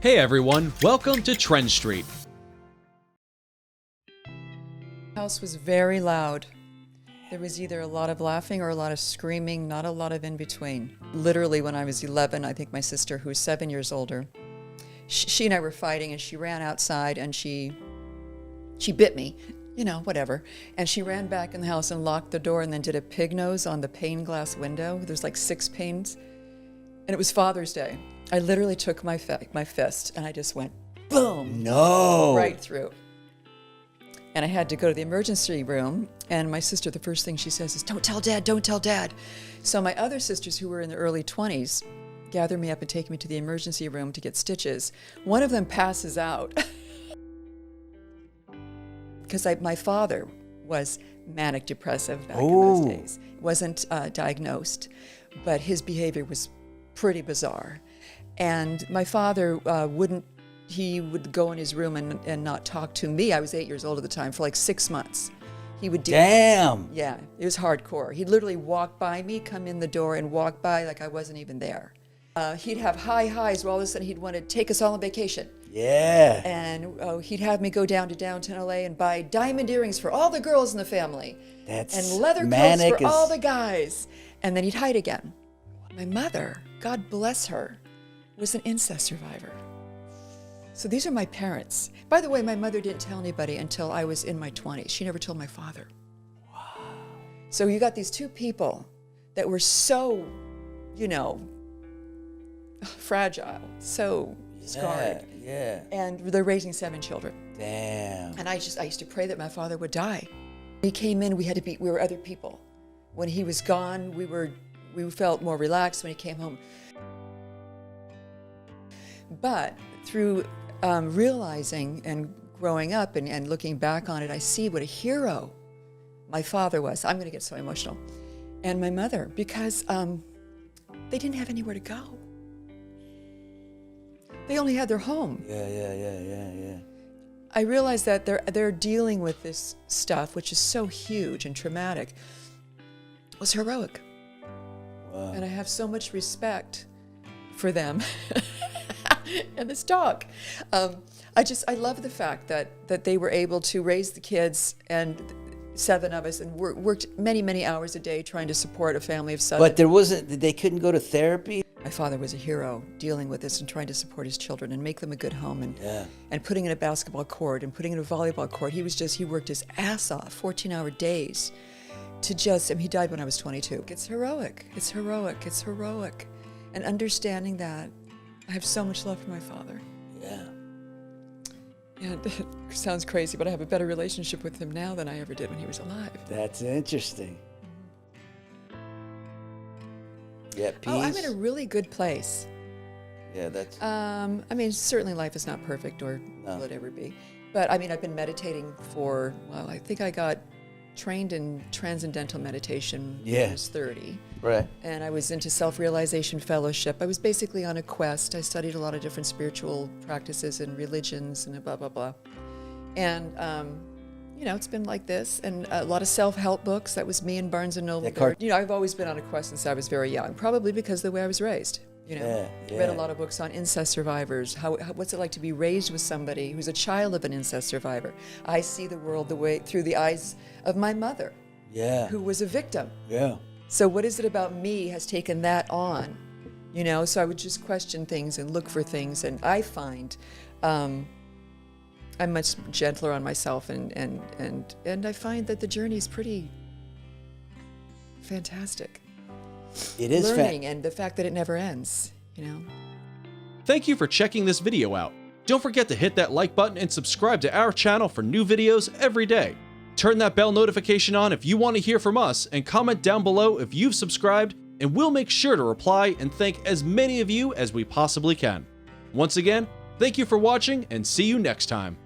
Hey everyone, welcome to TrendStreet. The house was very loud. There was either a lot of laughing or a lot of screaming, not a lot of in between. Literally, when I was 11, I think my sister, who's 7 years older, she and I were fighting, and she ran outside and she bit me, you know, whatever. And she ran back in the house and locked the door and then did a pig nose on the pane glass window. There's like 6 panes. And it was Father's Day. I literally took my fist and I just went boom, No. right through. And I had to go to the emergency room, and my sister, the first thing she says is, "Don't tell Dad, don't tell Dad." So my other sisters, who were in their early 20s, gather me up and take me to the emergency room to get stitches. One of them passes out because my father was manic depressive back in those days. Wasn't diagnosed, but his behavior was pretty bizarre. And my father he would go in his room and not talk to me. I was 8 years old at the time, for like 6 months. He would deal. Damn. Yeah, it was hardcore. He'd literally walk by me, come in the door, and walk by like I wasn't even there. He'd have high highs where all of a sudden he'd want to take us all on vacation. Yeah. And he'd have me go down to downtown LA and buy diamond earrings for all the girls in the family. That's and leather coats for all the guys. And then he'd hide again. My mother, God bless her, was an incest survivor. So these are my parents. By the way, my mother didn't tell anybody until I was in my 20s. She never told my father. Wow. So you got these two people that were so, you know, fragile, so scarred. Yeah. And they're raising 7 children. Damn. And I used to pray that my father would die. When he came in, we were other people. When he was gone, we felt more relaxed. When he came home. But through realizing and growing up and looking back on it, I see what a hero my father was. I'm going to get so emotional. And my mother, because they didn't have anywhere to go. They only had their home. Yeah. I realized that they're dealing with this stuff, which is so huge and traumatic, was heroic. Wow. And I have so much respect for them. And this dog. I love the fact that they were able to raise the kids, and 7 of us, and worked many, many hours a day trying to support a family of 7. But they couldn't go to therapy? My father was a hero dealing with this and trying to support his children and make them a good home, and putting in a basketball court and putting in a volleyball court. He worked his ass off, 14-hour days he died when I was 22. It's heroic. It's heroic. And understanding that, I have so much love for my father. Yeah. And it sounds crazy, but I have a better relationship with him now than I ever did when he was alive. That's interesting. Yeah, peace. Oh, I'm in a really good place. Yeah, that's... I mean, certainly life is not perfect, or will it ever be. But I mean, I've been meditating I think I got trained in transcendental meditation when I was 30. Right. And I was into self-realization fellowship. I was basically on a quest. I studied a lot of different spiritual practices and religions and blah, blah, blah. And, it's been like this. And a lot of self-help books. That was me and Barnes & Noble. I've always been on a quest since I was very young, probably because of the way I was raised. Read a lot of books on incest survivors. What's it like to be raised with somebody who's a child of an incest survivor? I see the world through the eyes of my mother, who was a victim. Yeah. So what is it about me has taken that on? So I would just question things and look for things, and I find I'm much gentler on myself, and I find that the journey is pretty fantastic. It is learning, and the fact that it never ends, Thank you for checking this video out. Don't forget to hit that like button and subscribe to our channel for new videos every day. Turn that bell notification on if you want to hear from us, and comment down below if you've subscribed, and we'll make sure to reply and thank as many of you as we possibly can. Once again, thank you for watching, and see you next time.